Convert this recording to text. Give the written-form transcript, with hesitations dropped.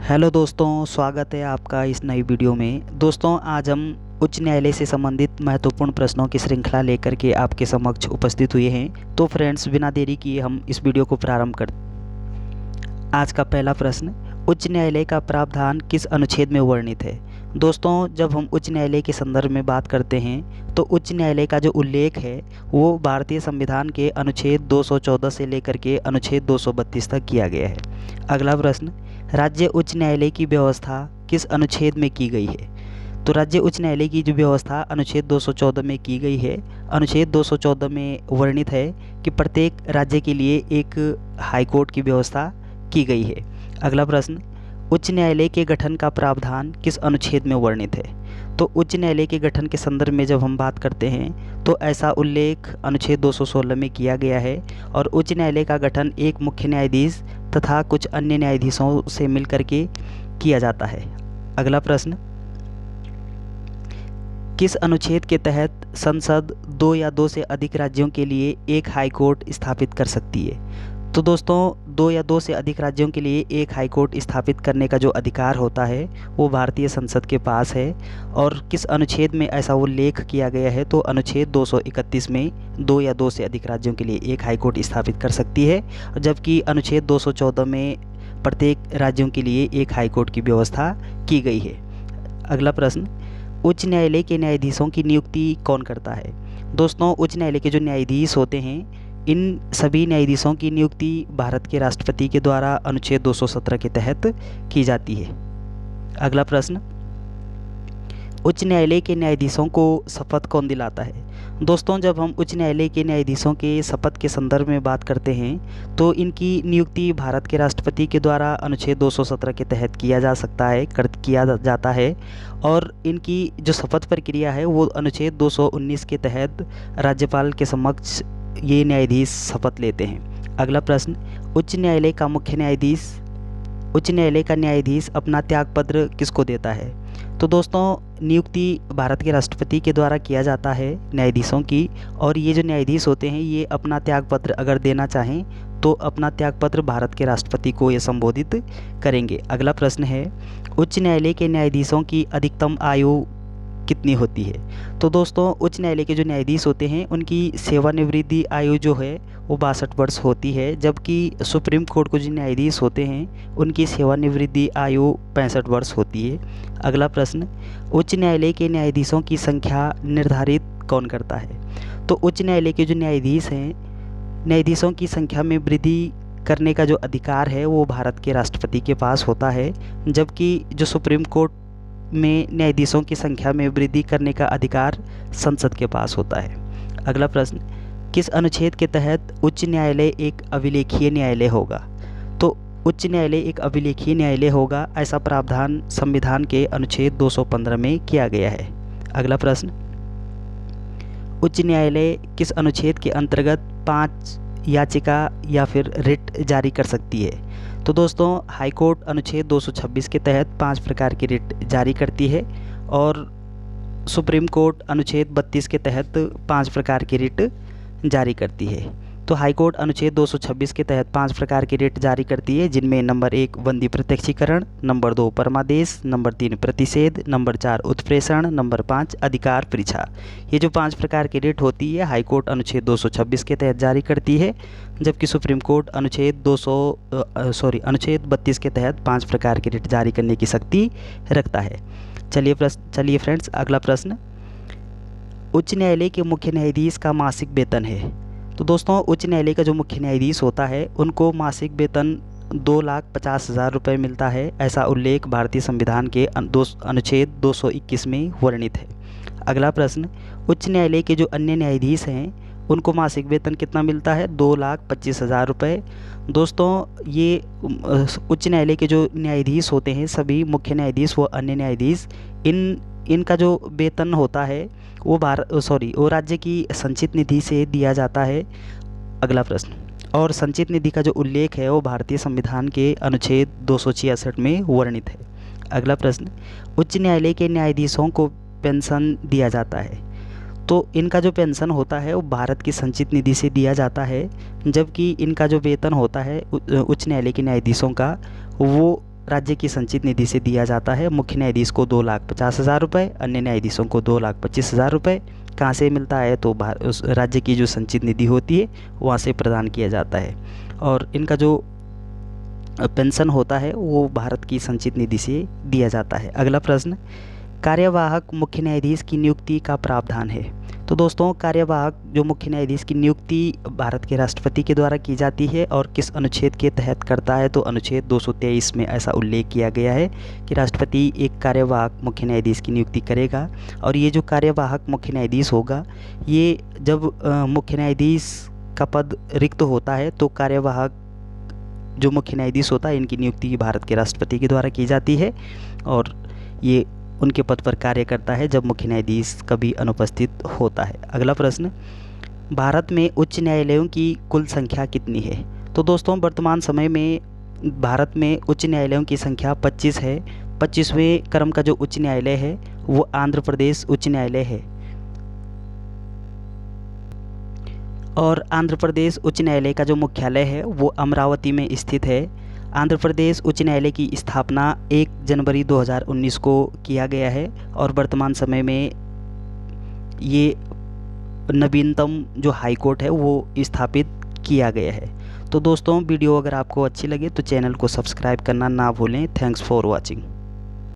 Hello दोस्तों, स्वागत है आपका इस नई वीडियो में। दोस्तों, आज हम उच्च न्यायालय से संबंधित महत्वपूर्ण प्रश्नों की श्रृंखला लेकर के आपके समक्ष उपस्थित हुए हैं। तो फ्रेंड्स, बिना देरी किए हम इस वीडियो को प्रारंभ करते हैं। आज का पहला प्रश्न, उच्च न्यायालय का प्रावधान किस अनुच्छेद में वर्णित है? दोस्तों, जब हम उच्च न्यायालय के संदर्भ में बात करते हैं तो उच्च न्यायालय का जो उल्लेख है वो भारतीय संविधान के अनुच्छेद 214 से लेकर के अनुच्छेद 232 तक किया गया है। अगला प्रश्न, राज्य उच्च न्यायालय की व्यवस्था किस अनुच्छेद में की गई है? तो राज्य उच्च न्यायालय की जो व्यवस्था अनुच्छेद 214 में की गई है। अनुच्छेद 214 में वर्णित है कि प्रत्येक राज्य के लिए एक हाईकोर्ट की व्यवस्था की गई है। अगला प्रश्न, उच्च न्यायालय के गठन का प्रावधान किस अनुच्छेद में वर्णित है? तो उच्च न्यायालय के गठन के संदर्भ में जब हम बात करते हैं तो ऐसा उल्लेख अनुच्छेद 216 में किया गया है और उच्च न्यायालय का गठन एक मुख्य न्यायाधीश तथा कुछ अन्य न्यायाधीशों से मिलकर के किया जाता है। अगला प्रश्न, किस अनुच्छेद के तहत संसद दो या दो से अधिक राज्यों के लिए एक हाईकोर्ट स्थापित कर सकती है? तो दोस्तों, दो या दो से अधिक राज्यों के लिए एक हाईकोर्ट स्थापित करने का जो अधिकार होता है वो भारतीय संसद के पास है। और किस अनुच्छेद में ऐसा उल्लेख किया गया है? तो अनुच्छेद 231 में दो या दो से अधिक राज्यों के लिए एक हाईकोर्ट स्थापित कर सकती है, जबकि अनुच्छेद 214 में प्रत्येक राज्यों के लिए एक हाईकोर्ट की व्यवस्था की गई है। अगला प्रश्न, उच्च न्यायालय के न्यायाधीशों की नियुक्ति कौन करता है? दोस्तों, उच्च न्यायालय के जो न्यायाधीश होते हैं इन सभी न्यायाधीशों की नियुक्ति भारत के राष्ट्रपति के द्वारा अनुच्छेद 217 के तहत की जाती है। अगला प्रश्न, उच्च न्यायालय के न्यायाधीशों को शपथ कौन दिलाता है? दोस्तों, जब हम उच्च न्यायालय के न्यायाधीशों के शपथ के संदर्भ में बात करते हैं तो इनकी नियुक्ति भारत के राष्ट्रपति के द्वारा अनुच्छेद 217 के तहत किया जाता है और इनकी जो शपथ प्रक्रिया है वो अनुच्छेद 219 के तहत राज्यपाल के समक्ष ये न्यायाधीश शपथ लेते हैं। अगला प्रश्न, उच्च न्यायालय का न्यायाधीश अपना त्यागपत्र किसको देता है? तो दोस्तों, नियुक्ति भारत के राष्ट्रपति के द्वारा किया जाता है न्यायाधीशों की, और ये जो न्यायाधीश होते हैं ये अपना त्यागपत्र अगर देना चाहें तो अपना त्यागपत्र भारत के राष्ट्रपति को ये संबोधित करेंगे। अगला प्रश्न है, उच्च न्यायालय के न्यायाधीशों की अधिकतम आयु कितनी होती है? तो दोस्तों, उच्च न्यायालय के जो न्यायाधीश होते हैं उनकी सेवानिवृत्ति आयु जो है वो 62 वर्ष होती है, जबकि सुप्रीम कोर्ट के जो न्यायाधीश होते हैं उनकी सेवानिवृत्ति आयु 65 वर्ष होती है। अगला प्रश्न, उच्च न्यायालय के न्यायाधीशों की संख्या निर्धारित कौन करता है? तो उच्च न्यायालय के जो न्यायाधीश हैं, न्यायाधीशों की संख्या में वृद्धि करने का जो अधिकार है वो भारत के राष्ट्रपति के पास होता है, जबकि जो सुप्रीम कोर्ट में न्यायाधीशों की संख्या में वृद्धि करने का अधिकार संसद के पास होता है। अगला प्रश्न, किस अनुच्छेद के तहत उच्च न्यायालय एक अभिलेखीय न्यायालय होगा? तो उच्च न्यायालय एक अभिलेखीय न्यायालय होगा, ऐसा प्रावधान संविधान के अनुच्छेद 215 में किया गया है। अगला प्रश्न, उच्च न्यायालय किस अनुच्छेद के अंतर्गत 5 याचिका या फिर रिट जारी कर सकती है? तो दोस्तों, हाईकोर्ट अनुच्छेद 226 के तहत 5 प्रकार की रिट जारी करती है और सुप्रीम कोर्ट अनुच्छेद 32 के तहत 5 प्रकार की रिट जारी करती है। तो हाईकोर्ट अनुच्छेद 226 के तहत 5 प्रकार की रिट जारी करती है, जिनमें नंबर 1 बंदी प्रत्यक्षीकरण, नंबर 2 परमादेश, नंबर 3 प्रतिषेध, नंबर 4 उत्प्रेषण, नंबर 5 अधिकार परीक्षा। ये जो 5 प्रकार की रिट होती है हाईकोर्ट अनुच्छेद 226 के तहत जारी करती है, जबकि सुप्रीम कोर्ट अनुच्छेद 32 के तहत 5 प्रकार की रिट जारी करने की शक्ति रखता है। चलिए फ्रेंड्स, अगला प्रश्न, उच्च न्यायालय के मुख्य न्यायाधीश का मासिक वेतन है? तो दोस्तों, उच्च न्यायालय का जो मुख्य न्यायाधीश होता है उनको मासिक वेतन 2,50,000 रुपये मिलता है, ऐसा उल्लेख भारतीय संविधान के अनुच्छेद 221 में वर्णित है। अगला प्रश्न, उच्च न्यायालय के जो अन्य न्यायाधीश हैं उनको मासिक वेतन कितना मिलता है? 2,25,000 रुपये। दोस्तों, ये उच्च न्यायालय के जो न्यायाधीश होते हैं, सभी मुख्य न्यायाधीश व अन्य न्यायाधीश, इनका जो वेतन होता है वो राज्य की संचित निधि से दिया जाता है। अगला प्रश्न, और संचित निधि का जो उल्लेख है वो भारतीय संविधान के अनुच्छेद 266 में वर्णित है। अगला प्रश्न, उच्च न्यायालय के न्यायाधीशों को पेंशन दिया जाता है? तो इनका जो पेंशन होता है वो भारत की संचित निधि से दिया जाता है, जबकि इनका जो वेतन होता है उच्च न्यायालय के न्यायाधीशों का वो राज्य की संचित निधि से दिया जाता है। मुख्य न्यायाधीश को 2,50,000 रुपये, अन्य न्यायाधीशों को 2,25,000 रुपये। कहाँ से मिलता है? तो उस राज्य की जो संचित निधि होती है वहाँ से प्रदान किया जाता है। और इनका जो पेंशन होता है वो भारत की संचित निधि से दिया जाता है। अगला प्रश्न, कार्यवाहक मुख्य न्यायाधीश की नियुक्ति का प्रावधान है। तो दोस्तों, कार्यवाहक जो मुख्य न्यायाधीश की नियुक्ति भारत के राष्ट्रपति के द्वारा की जाती है और किस अनुच्छेद के तहत करता है? तो अनुच्छेद 223 में ऐसा उल्लेख किया गया है कि राष्ट्रपति एक कार्यवाहक मुख्य न्यायाधीश की नियुक्ति करेगा। और ये जो कार्यवाहक मुख्य न्यायाधीश होगा, ये जब मुख्य न्यायाधीश का पद रिक्त होता है तो कार्यवाहक जो मुख्य न्यायाधीश होता है इनकी नियुक्ति भारत के राष्ट्रपति के द्वारा की जाती है और ये उनके पद पर कार्य करता है जब मुख्य न्यायाधीश कभी अनुपस्थित होता है। अगला प्रश्न, भारत में उच्च न्यायालयों की कुल संख्या कितनी है? तो दोस्तों, वर्तमान समय में भारत में उच्च न्यायालयों की संख्या 25 है। 25वें क्रम का जो उच्च न्यायालय है वो आंध्र प्रदेश उच्च न्यायालय है और आंध्र प्रदेश उच्च न्यायालय का जो मुख्यालय है वो अमरावती में स्थित है। आंध्र प्रदेश उच्च न्यायालय की स्थापना 1 जनवरी 2019 को किया गया है और वर्तमान समय में ये नवीनतम जो हाई कोर्ट है वो स्थापित किया गया है। तो दोस्तों, वीडियो अगर आपको अच्छी लगे तो चैनल को सब्सक्राइब करना ना भूलें। Thanks for watching.